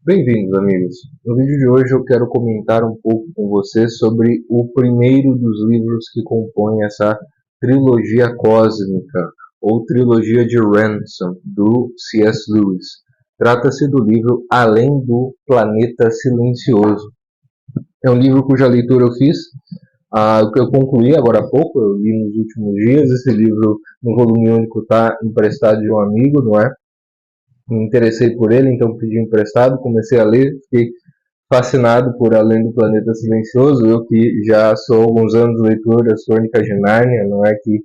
Bem-vindos, amigos. No vídeo de hoje eu quero comentar um pouco com você sobre o primeiro dos livros que compõem essa trilogia cósmica, ou trilogia de Ransom, do C.S. Lewis. Trata-se do livro Além do Planeta Silencioso. É um livro cuja leitura eu fiz, que eu concluí agora há pouco, eu li nos últimos dias. Esse livro, no volume único, está emprestado de um amigo, não é? Me interessei por ele, então pedi emprestado, comecei a ler, fiquei fascinado por Além do Planeta Silencioso. Eu que já sou há alguns anos leitor das Crônicas de Nárnia, não é que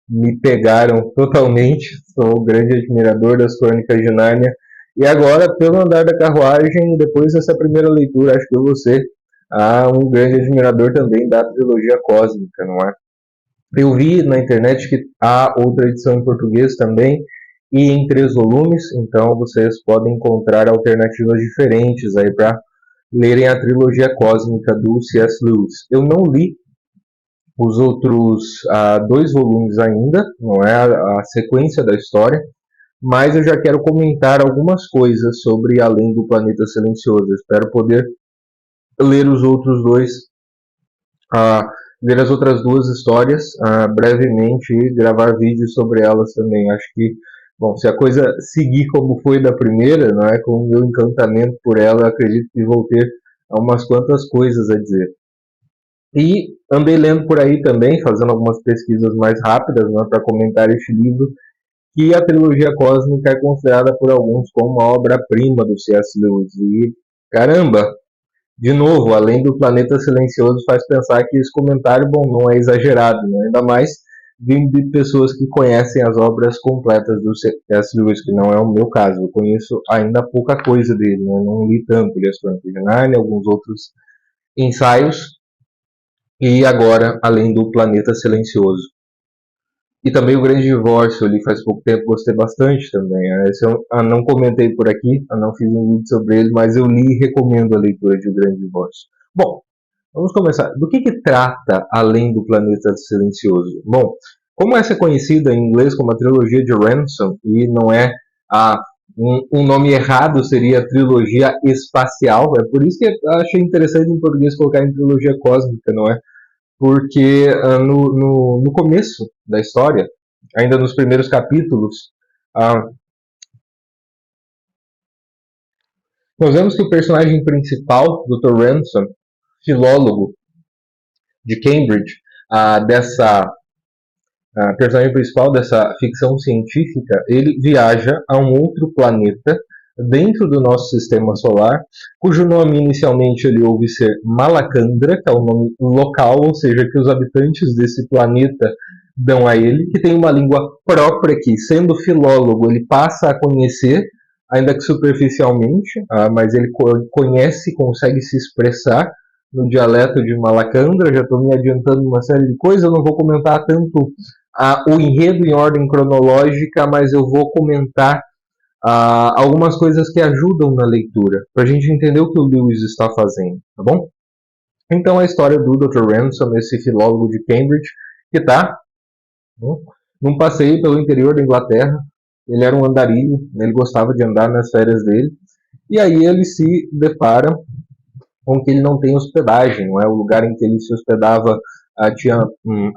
me pegaram totalmente, sou um grande admirador das Crônicas de Nárnia, e agora, pelo andar da carruagem, depois dessa primeira leitura, acho que eu vou ser um grande admirador também da trilogia cósmica, não é? Eu vi na internet que há outra edição em português também, e em 3 volumes, então vocês podem encontrar alternativas diferentes aí para lerem a trilogia cósmica do C.S. Lewis. Eu não li os outros 2 volumes ainda, não é a sequência da história, mas eu já quero comentar algumas coisas sobre Além do Planeta Silencioso. Eu espero poder ler os outros dois, uh, ler as outras 2 histórias brevemente e gravar vídeos sobre elas também. Acho que, bom, se a coisa seguir como foi da primeira, não é, com o meu encantamento por ela, eu acredito que vou ter umas quantas coisas a dizer. E andei lendo por aí também, fazendo algumas pesquisas mais rápidas, né, para comentar este livro, que a trilogia cósmica é considerada por alguns como a obra-prima do C.S. Lewis. E, caramba, de novo, Além do Planeta Silencioso faz pensar que esse comentário, bom, não é exagerado, né? Ainda mais vindo de pessoas que conhecem as obras completas do C.S. Lewis, que não é o meu caso. Eu conheço ainda pouca coisa dele, né? Não li tanto, li as Crônicas de Nárnia, alguns outros ensaios, e agora Além do Planeta Silencioso. E também o Grande Divórcio, ali faz pouco tempo, gostei bastante também. Esse eu não comentei por aqui, não fiz um vídeo sobre ele, mas eu li e recomendo a leitura de O Grande Divórcio. Bom, vamos começar. Do que trata Além do Planeta Silencioso? Bom, como essa é conhecida em inglês como a trilogia de Ransom, e não é um nome errado, seria a trilogia espacial, é por isso que eu achei interessante em português colocar em trilogia cósmica, não é? Porque no começo da história, ainda nos primeiros capítulos, nós vemos que o personagem principal, Dr. Ransom, filólogo de Cambridge, dessa personagem principal dessa ficção científica, ele viaja a um outro planeta dentro do nosso sistema solar, cujo nome inicialmente ele ouve ser Malacandra, que é o nome local, ou seja, que os habitantes desse planeta dão a ele, que tem uma língua própria que, sendo filólogo, ele passa a conhecer, ainda que superficialmente, mas ele conhece, consegue se expressar no dialeto de Malacandra. Já estou me adiantando uma série de coisas, eu não vou comentar tanto o enredo em ordem cronológica, mas eu vou comentar algumas coisas que ajudam na leitura, para a gente entender o que o Lewis está fazendo, tá bom? Então a história do Dr. Ransom, esse filólogo de Cambridge, que está num passeio pelo interior da Inglaterra. Ele era um andarilho, ele gostava de andar nas férias dele, e aí ele se depara com que ele não tem hospedagem, não é? O lugar em que ele se hospedava tinha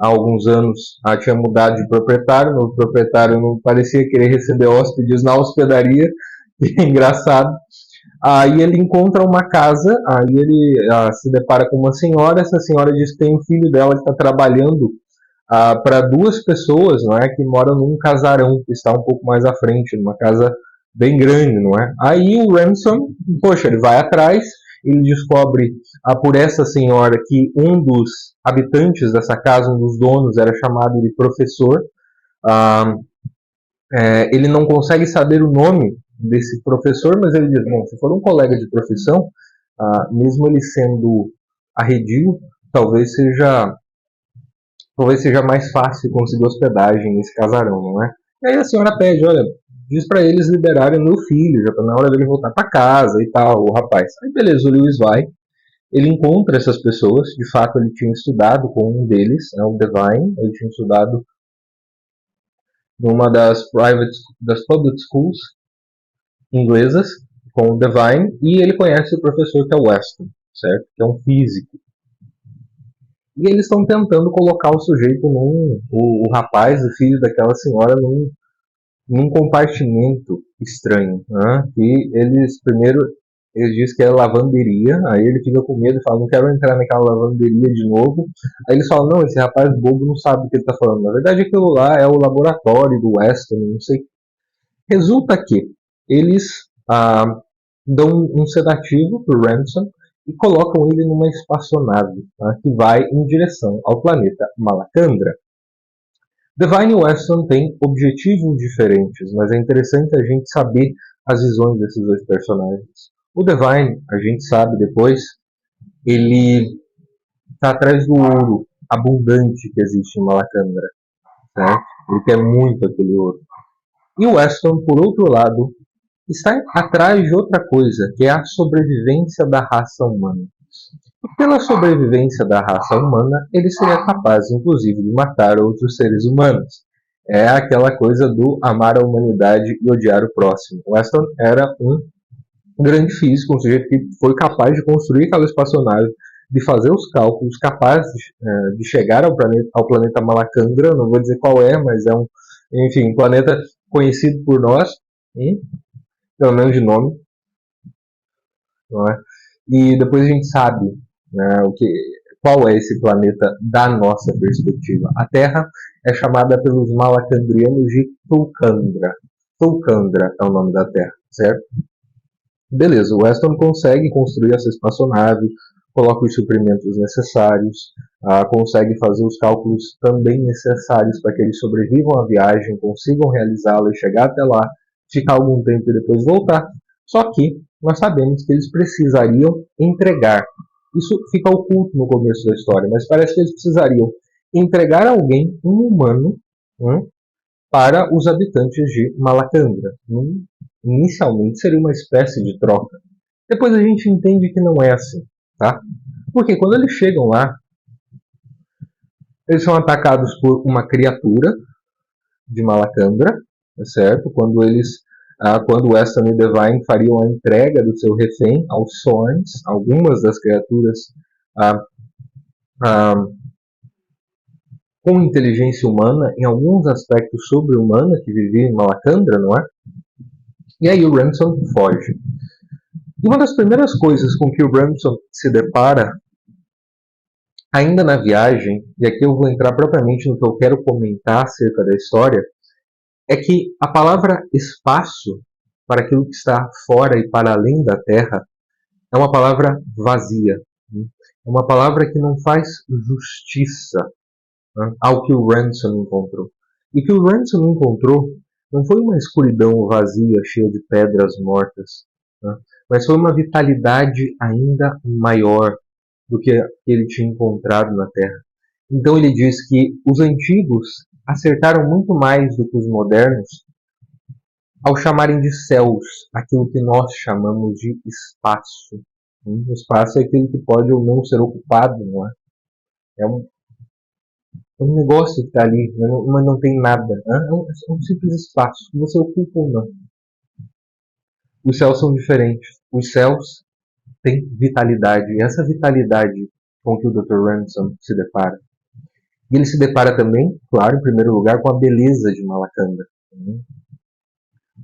há alguns anos tinha mudado de proprietário, o proprietário não parecia querer receber hóspedes na hospedaria, que é engraçado. Aí ele encontra uma casa, aí ele se depara com uma senhora, essa senhora diz que tem um filho dela que está trabalhando para 2 pessoas, não é, que moram num casarão que está um pouco mais à frente, numa casa bem grande, não é? Aí o Ransom, poxa, ele vai atrás, ele descobre por essa senhora que um dos habitantes dessa casa, um dos donos, era chamado de professor. Ele não consegue saber o nome desse professor, mas ele diz, bom, se for um colega de profissão, mesmo ele sendo arredio, talvez seja mais fácil conseguir hospedagem nesse casarão, não é? E aí a senhora pede, olha, diz para eles liberarem o meu filho, já está na hora dele voltar para casa e tal, o rapaz. Aí beleza, o Lewis vai, ele encontra essas pessoas, de fato ele tinha estudado com um deles, o Devine, ele tinha estudado numa das public schools inglesas, com o Devine, e ele conhece o professor que é o Weston, certo? Que é um físico. E eles estão tentando colocar o sujeito o rapaz, o filho daquela senhora, num compartimento estranho, né? E eles dizem que é lavanderia, aí ele fica com medo e fala, não quero entrar naquela lavanderia de novo. Aí eles falam, não, esse rapaz bobo não sabe o que ele está falando. Na verdade, aquilo lá é o laboratório do Weston, não sei. Resulta que eles dão um sedativo para o Ransom e colocam ele numa espaçonave, tá, que vai em direção ao planeta Malacandra. Devine e Weston têm objetivos diferentes, mas é interessante a gente saber as visões desses dois personagens. O Devine, a gente sabe depois, ele está atrás do ouro abundante que existe em Malacandra, certo? Ele quer muito aquele ouro. E o Weston, por outro lado, está atrás de outra coisa, que é a sobrevivência da raça humana. E pela sobrevivência da raça humana, ele seria capaz, inclusive, de matar outros seres humanos. É aquela coisa do amar a humanidade e odiar o próximo. Weston era um grande físico, um sujeito que foi capaz de construir aquela espaçonave, de fazer os cálculos, capaz de chegar ao planeta Malacandra, não vou dizer qual é, mas é um planeta conhecido por nós, pelo menos de nome, não é? E depois a gente sabe, né, qual é esse planeta da nossa perspectiva. A Terra é chamada pelos malacandrianos de Tulcandra. Tulcandra é o nome da Terra, certo? Beleza, o Weston consegue construir essa espaçonave, coloca os suprimentos necessários, consegue fazer os cálculos também necessários para que eles sobrevivam à viagem, consigam realizá-la e chegar até lá, ficar algum tempo e depois voltar. Só que nós sabemos que eles precisariam entregar. Isso fica oculto no começo da história, mas parece que eles precisariam entregar alguém, um humano, para os habitantes de Malacandra. Inicialmente seria uma espécie de troca. Depois a gente entende que não é assim, tá? Porque quando eles chegam lá, eles são atacados por uma criatura de Malacandra, certo? Quando Weston e Devine fariam a entrega do seu refém aos Sorns, algumas das criaturas com inteligência humana, em alguns aspectos sobre-humana, que viviam em Malacandra, não é? E aí o Ransom foge. E uma das primeiras coisas com que o Ransom se depara, ainda na viagem, e aqui eu vou entrar propriamente no que eu quero comentar acerca da história, é que a palavra espaço, para aquilo que está fora e para além da Terra, é uma palavra vazia. É uma palavra que não faz justiça ao que o Ransom encontrou. E o que o Ransom encontrou não foi uma escuridão vazia, cheia de pedras mortas, mas foi uma vitalidade ainda maior do que ele tinha encontrado na Terra. Então ele diz que os antigos acertaram muito mais do que os modernos ao chamarem de céus aquilo que nós chamamos de espaço. O espaço é aquele que pode ou não ser ocupado, não é? É um negócio que está ali, mas não tem nada. É um simples espaço que você ocupa ou não. Os céus são diferentes. Os céus têm vitalidade. E essa vitalidade com que o Dr. Ransom se depara. E ele se depara também, claro, em primeiro lugar, com a beleza de Malacandra.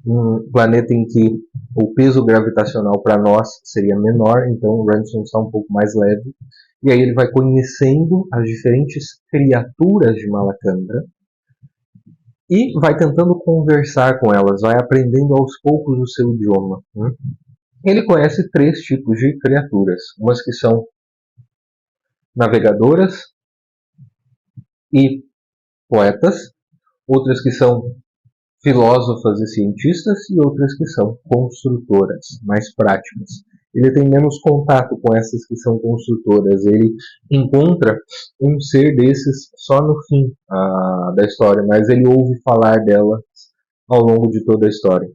Um planeta em que o peso gravitacional para nós seria menor, então o Ransom está um pouco mais leve. E aí ele vai conhecendo as diferentes criaturas de Malacandra e vai tentando conversar com elas, vai aprendendo aos poucos o seu idioma. Ele conhece 3 tipos de criaturas, umas que são navegadoras e poetas, outras que são filósofas e cientistas e outras que são construtoras, mais práticas. Ele tem menos contato com essas que são construtoras. Ele encontra um ser desses só no fim da história, mas ele ouve falar delas ao longo de toda a história.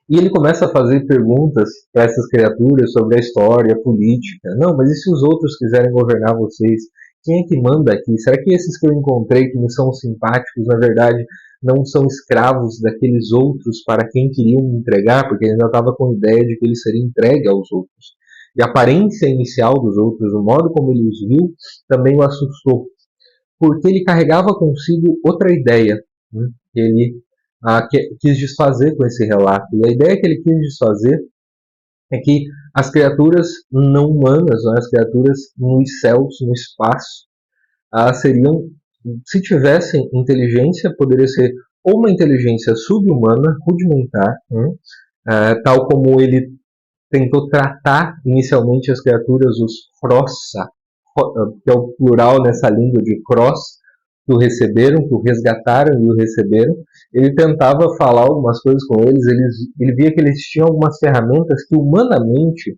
E ele começa a fazer perguntas para essas criaturas sobre a história, a política. Não, mas e se os outros quiserem governar vocês? Quem é que manda aqui? Será que esses que eu encontrei, que me são simpáticos, na verdade, não são escravos daqueles outros para quem queriam entregar, porque ele ainda estava com a ideia de que ele seria entregue aos outros. E a aparência inicial dos outros, o modo como ele os viu, também o assustou, porque ele carregava consigo outra ideia, né, que ele quis desfazer com esse relato. E a ideia que ele quis desfazer é que as criaturas não humanas, né, as criaturas nos céus, no espaço, seriam, se tivessem inteligência, poderia ser ou uma inteligência subhumana, rudimentar, tal como ele tentou tratar inicialmente as criaturas, os Frossa, que é o plural nessa língua de cross, que o receberam, que o resgataram e o receberam. Ele tentava falar algumas coisas com eles, ele via que eles tinham algumas ferramentas que humanamente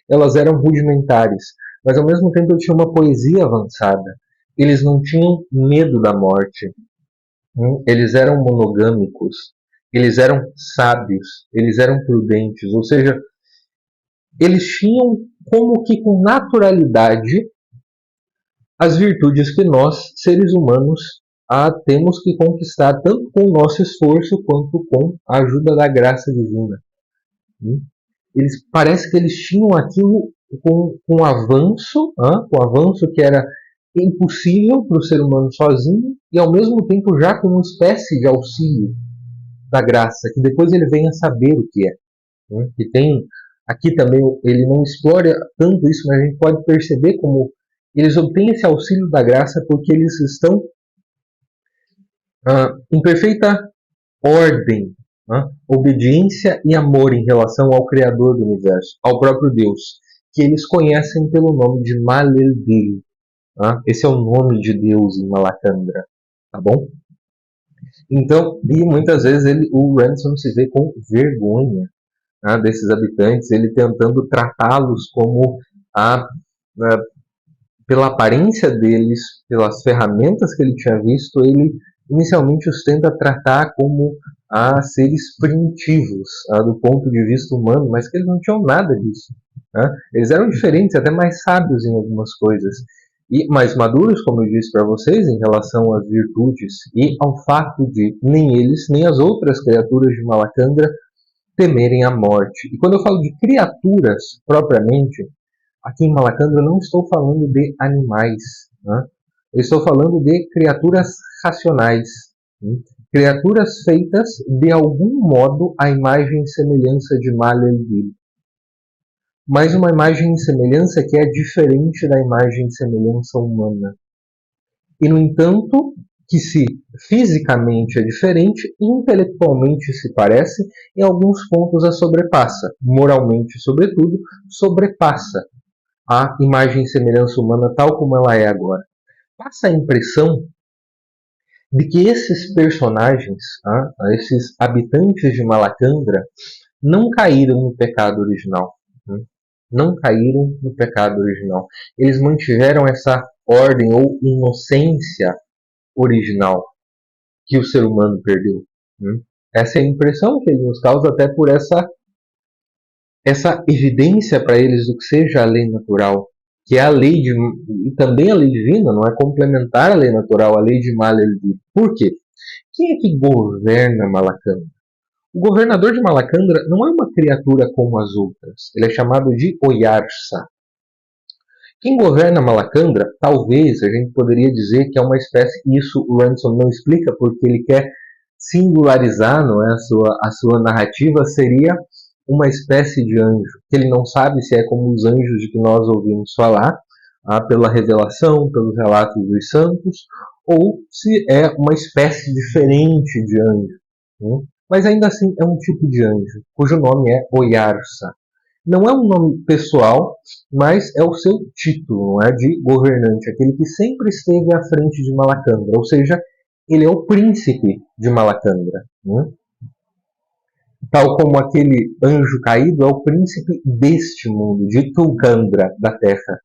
elas eram rudimentares, mas ao mesmo tempo tinha uma poesia avançada. Eles não tinham medo da morte, eles eram monogâmicos, eles eram sábios, eles eram prudentes, ou seja, eles tinham como que com naturalidade as virtudes que nós, seres humanos, temos que conquistar, tanto com o nosso esforço quanto com a ajuda da graça divina. Parece que eles tinham aquilo com avanço que era impossível para o ser humano sozinho, e ao mesmo tempo já com uma espécie de auxílio da graça, que depois ele vem a saber o que é. Que tem aqui também, ele não explora tanto isso, mas a gente pode perceber como eles obtêm esse auxílio da graça porque eles estão em perfeita ordem, obediência e amor em relação ao Criador do Universo, ao próprio Deus, que eles conhecem pelo nome de Malel-Dil. Esse é o nome de Deus em Malacandra, tá bom? Então, e muitas vezes o Ransom se vê com vergonha desses habitantes, ele tentando tratá-los como pela aparência deles, pelas ferramentas que ele tinha visto, ele inicialmente os tenta tratar como seres primitivos do ponto de vista humano, mas que eles não tinham nada disso. Eles eram diferentes, até mais sábios em algumas coisas, e mais maduros, como eu disse para vocês, em relação às virtudes e ao fato de nem eles, nem as outras criaturas de Malacandra temerem a morte. E quando eu falo de criaturas propriamente, aqui em Malacandra eu não estou falando de animais, eu estou falando de criaturas racionais, criaturas feitas de algum modo à imagem e semelhança de Malel-Dil. Mas uma imagem e semelhança que é diferente da imagem e semelhança humana. E, no entanto, que se fisicamente é diferente, intelectualmente se parece, em alguns pontos a sobrepassa, moralmente sobretudo, sobrepassa a imagem e semelhança humana tal como ela é agora. Passa a impressão de que esses personagens, esses habitantes de Malacandra, não caíram no pecado original. Não caíram no pecado original. Eles mantiveram essa ordem ou inocência original que o ser humano perdeu. Essa é a impressão que ele nos causa, até por essa evidência para eles do que seja a lei natural, que é a lei e também a lei divina, não é complementar a lei natural, a lei de Malel-Dil. Por quê? Quem é que governa Malacandra? O governador de Malacandra não é uma criatura como as outras. Ele é chamado de Oyarsa. Quem governa Malacandra, talvez a gente poderia dizer que é uma espécie, isso o Ransom não explica porque ele quer singularizar, não é, a sua narrativa, seria uma espécie de anjo, que ele não sabe se é como os anjos de que nós ouvimos falar, pela revelação, pelos relatos dos santos, ou se é uma espécie diferente de anjo. Mas ainda assim é um tipo de anjo, cujo nome é Oyarsa. Não é um nome pessoal, mas é o seu título, não é, de governante, aquele que sempre esteve à frente de Malacandra, ou seja, ele é o príncipe de Malacandra. Tal como aquele anjo caído é o príncipe deste mundo, de Tulkandra, da Terra.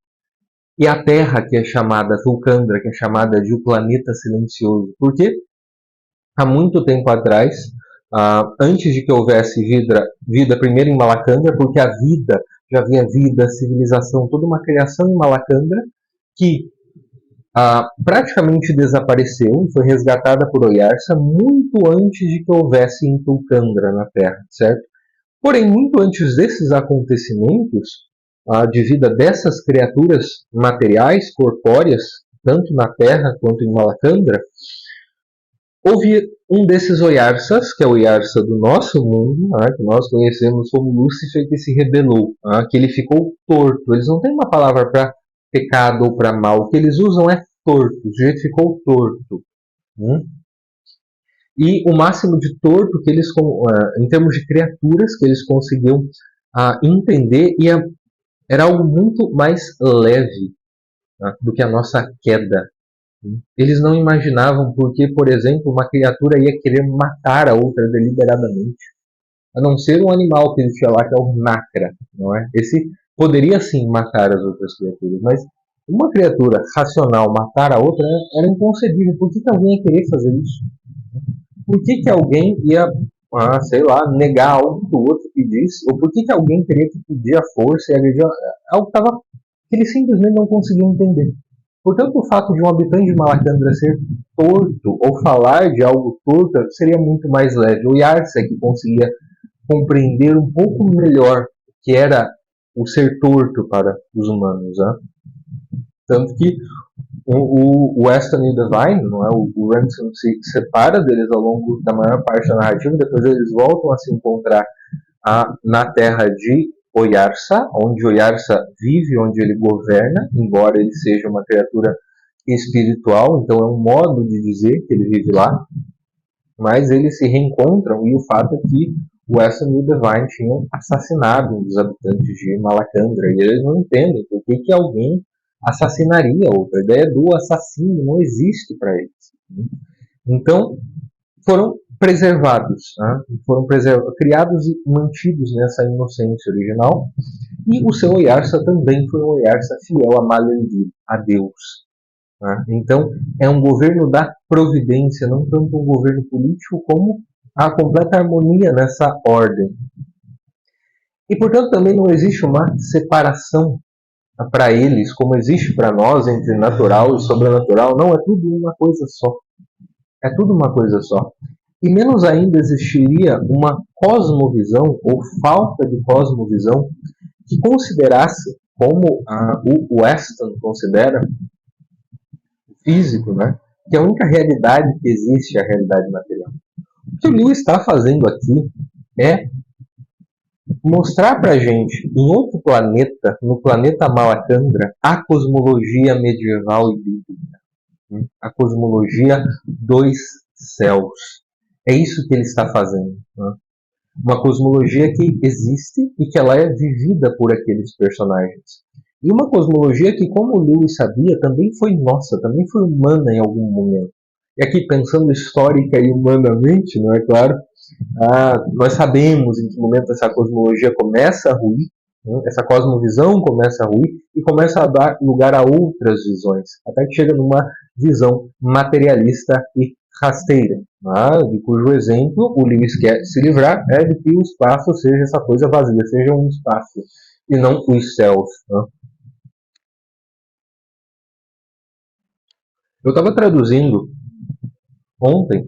E a Terra, que é chamada Tulkandra, que é chamada de o planeta silencioso. Por quê? Há muito tempo atrás, antes de que houvesse vida primeiro em Malacandra, porque a vida, já havia vida, civilização, toda uma criação em Malacandra, que praticamente desapareceu e foi resgatada por Oyarsa muito antes de que houvesse Intulcandra na Terra, certo? Porém, muito antes desses acontecimentos, de vida dessas criaturas materiais, corpóreas, tanto na Terra quanto em Malacandra, houve um desses Oyarsas, que é o Oyarsa do nosso mundo, que nós conhecemos como Lúcifer, que se rebelou, que ele ficou torto. Eles não têm uma palavra para pecado ou para mal. O que eles usam é torto. O sujeito ficou torto. E o máximo de torto que eles, em termos de criaturas, que eles conseguiam entender, era algo muito mais leve do que a nossa queda. Eles não imaginavam porque, por exemplo, uma criatura ia querer matar a outra deliberadamente. A não ser um animal que existe lá, que é o Nakra, não é? Esse poderia sim matar as outras criaturas, mas uma criatura racional matar a outra era inconcebível. Por que alguém ia querer fazer isso? Por que alguém ia, sei lá, negar algo que o outro pedisse? Ou por que alguém teria que pedir a força e agredir algo que eles simplesmente não conseguiam entender? Portanto, o fato de um habitante de Malacandra ser torto ou falar de algo torto seria muito mais leve. O Yarsa que conseguia compreender um pouco melhor o que era o ser torto para os humanos. Tanto que o Weston e o Divine, não é? O Ransom se separa deles ao longo da maior parte da narrativa, depois eles voltam a se encontrar na terra de Oyarsa, onde Oyarsa vive, onde ele governa, embora ele seja uma criatura espiritual, então é um modo de dizer que ele vive lá, mas eles se reencontram, e o fato é que o Weston e o Divine tinham assassinado um dos habitantes de Malacandra, e eles não entendem por que alguém assassinaria outro. A ideia do assassino não existe para eles. Então, foram preservados, foram criados e mantidos nessa inocência original, e o seu Oyarsa também foi um Oyarsa fiel a Malendil, a Deus. Então, é um governo da providência, não tanto um governo político como a completa harmonia nessa ordem. E, portanto, também não existe uma separação para eles, como existe para nós, entre natural e sobrenatural. Não, é tudo uma coisa só. É tudo uma coisa só. E menos ainda existiria uma cosmovisão, ou falta de cosmovisão, que considerasse, como o Weston considera, físico, né? Que a única realidade que existe é a realidade material. O que o Lewis está fazendo aqui é mostrar pra gente, em outro planeta, no planeta Malacandra, a cosmologia medieval e bíblica. A cosmologia dos céus. É isso que ele está fazendo. Uma cosmologia que existe e que ela é vivida por aqueles personagens. E uma cosmologia que, como o Lewis sabia, também foi nossa, também foi humana em algum momento. E aqui, pensando histórica e humanamente, não é claro, nós sabemos em que momento essa cosmologia começa a ruir, essa cosmovisão começa a ruir e começa a dar lugar a outras visões, até que chega numa visão materialista e rasteira, de cujo exemplo o Lewis quer se livrar é de que o espaço seja essa coisa vazia, seja um espaço e não os céus. Eu estava traduzindo ontem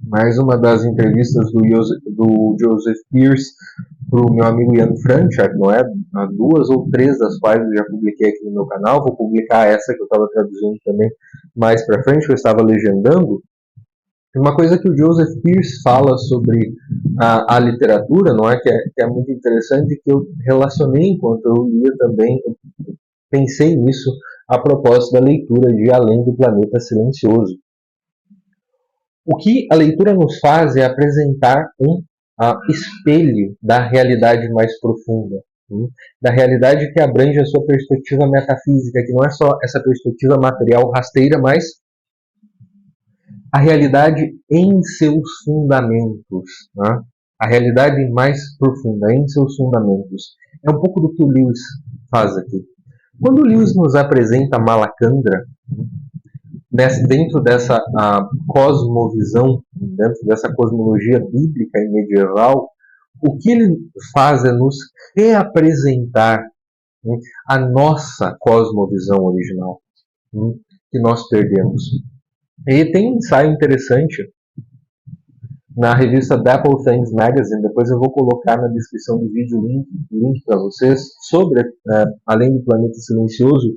mais uma das entrevistas do Joseph Pearce para o meu amigo Ian Franchard, não é? 2 ou 3 das quais eu já publiquei aqui no meu canal. Vou publicar essa que eu estava traduzindo também mais para frente, que eu estava legendando. Uma coisa que o Joseph Pearce fala sobre a literatura, não é? Que é muito interessante, que eu relacionei enquanto eu lia também, eu pensei nisso a propósito da leitura de Além do Planeta Silencioso. O que a leitura nos faz é apresentar um espelho da realidade mais profunda, da realidade que abrange a sua perspectiva metafísica, que não é só essa perspectiva material rasteira, mas a realidade em seus fundamentos, a realidade mais profunda, em seus fundamentos. É um pouco do que o Lewis faz aqui. Quando o Lewis nos apresenta Malacandra, dentro dessa cosmovisão, dentro dessa cosmologia bíblica e medieval, o que ele faz é nos reapresentar a nossa cosmovisão original, que nós perdemos. E tem um ensaio interessante na revista The Apple Things Magazine, depois eu vou colocar na descrição do vídeo o link para vocês, sobre Além do Planeta Silencioso,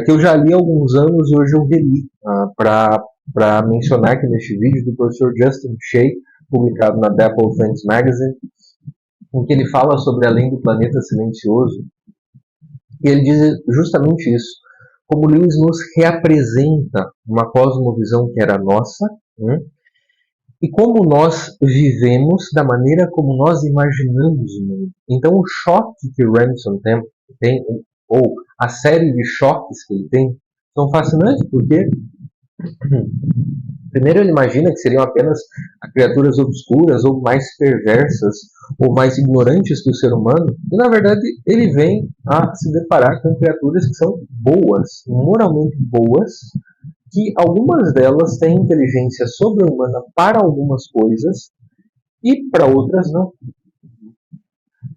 que eu já li há alguns anos e hoje eu reli para mencionar aqui neste vídeo, do professor Justin Shea, publicado na The Apple Things Magazine, em que ele fala sobre Além do Planeta Silencioso, e ele diz justamente isso, como Lewis nos reapresenta uma cosmovisão que era nossa, e como nós vivemos da maneira como nós imaginamos o mundo. Então o choque que Ransom tem, ou a série de choques que ele tem, são fascinantes, porque primeiro ele imagina que seriam apenas criaturas obscuras, ou mais perversas, ou mais ignorantes que o ser humano, e na verdade ele vem a se deparar com criaturas que são boas, moralmente boas, que algumas delas têm inteligência sobre-humana para algumas coisas e para outras não.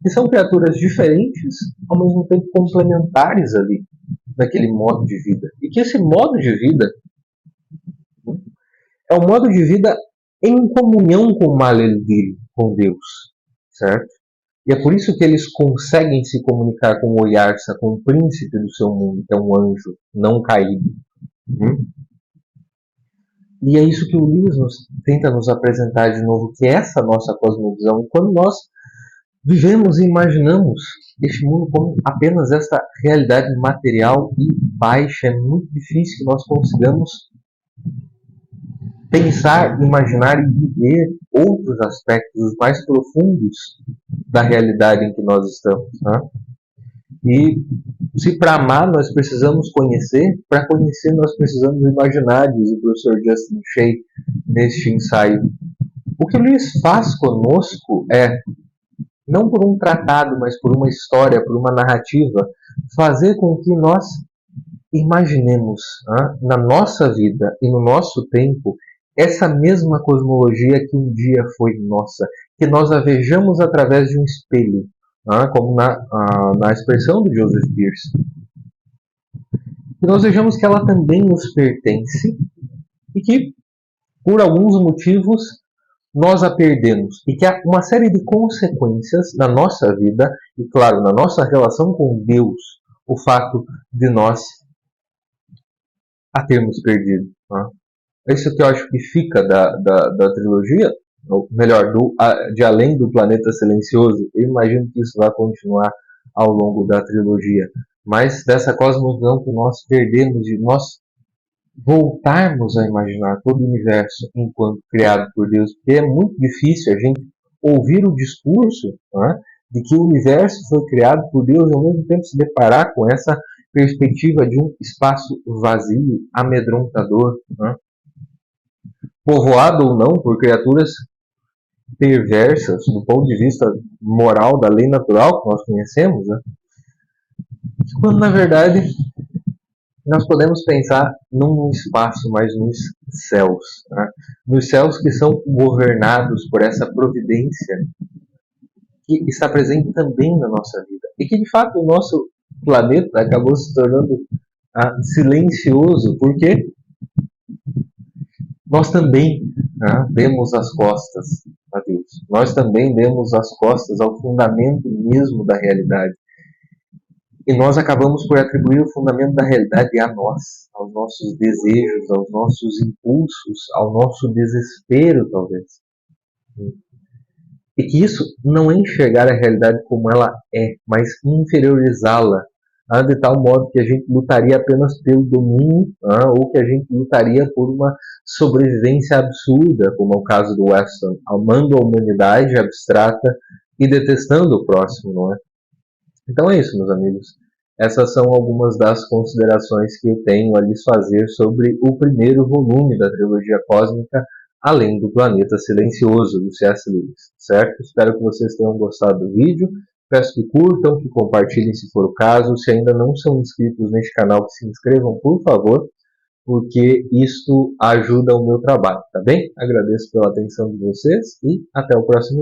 E são criaturas diferentes, ao mesmo tempo complementares ali, naquele modo de vida. E que esse modo de vida é um modo de vida em comunhão com o Maleldir, com Deus, certo? E é por isso que eles conseguem se comunicar com o Oyarsa, com o príncipe do seu mundo, que é um anjo não caído. E é isso que o Lewis tenta nos apresentar de novo, que é essa nossa cosmovisão. E quando nós vivemos e imaginamos este mundo como apenas esta realidade material e baixa, é muito difícil que nós consigamos pensar, imaginar e viver outros aspectos mais profundos da realidade em que nós estamos. E se para amar nós precisamos conhecer, para conhecer nós precisamos imaginar, diz o professor Justin Shea neste ensaio. O que o Lewis faz conosco é, não por um tratado, mas por uma história, por uma narrativa, fazer com que nós imaginemos na nossa vida e no nosso tempo essa mesma cosmologia que um dia foi nossa, que nós a vejamos através de um espelho, como na expressão do Joseph Pearce. Que nós vejamos que ela também nos pertence e que, por alguns motivos, nós a perdemos. E que há uma série de consequências na nossa vida e, claro, na nossa relação com Deus, o fato de nós a termos perdido. É isso que eu acho que fica da trilogia, ou melhor, de Além do Planeta Silencioso. Eu imagino que isso vai continuar ao longo da trilogia. Mas dessa cosmovisão que nós perdemos, de nós voltarmos a imaginar todo o universo enquanto criado por Deus, porque é muito difícil a gente ouvir o discurso de que o universo foi criado por Deus e ao mesmo tempo se deparar com essa perspectiva de um espaço vazio, amedrontador, povoado ou não por criaturas perversas do ponto de vista moral da lei natural que nós conhecemos, quando na verdade nós podemos pensar não no espaço, mas nos céus, nos céus que são governados por essa providência que está presente também na nossa vida e que de fato o nosso planeta acabou se tornando silencioso porque nós também demos as costas a Deus. Nós também demos as costas ao fundamento mesmo da realidade. E nós acabamos por atribuir o fundamento da realidade a nós, aos nossos desejos, aos nossos impulsos, ao nosso desespero, talvez. E que isso não é enxergar a realidade como ela é, mas inferiorizá-la, de tal modo que a gente lutaria apenas pelo domínio, ou que a gente lutaria por uma sobrevivência absurda, como é o caso do Weston, amando a humanidade abstrata e detestando o próximo, não é? Então é isso, meus amigos. Essas são algumas das considerações que eu tenho a lhes fazer sobre o primeiro volume da trilogia cósmica, Além do Planeta Silencioso, do C.S. Lewis, certo? Espero que vocês tenham gostado do vídeo. Peço que curtam, que compartilhem se for o caso. Se ainda não são inscritos neste canal, que se inscrevam, por favor, porque isto ajuda o meu trabalho, tá bem? Agradeço pela atenção de vocês e até o próximo vídeo.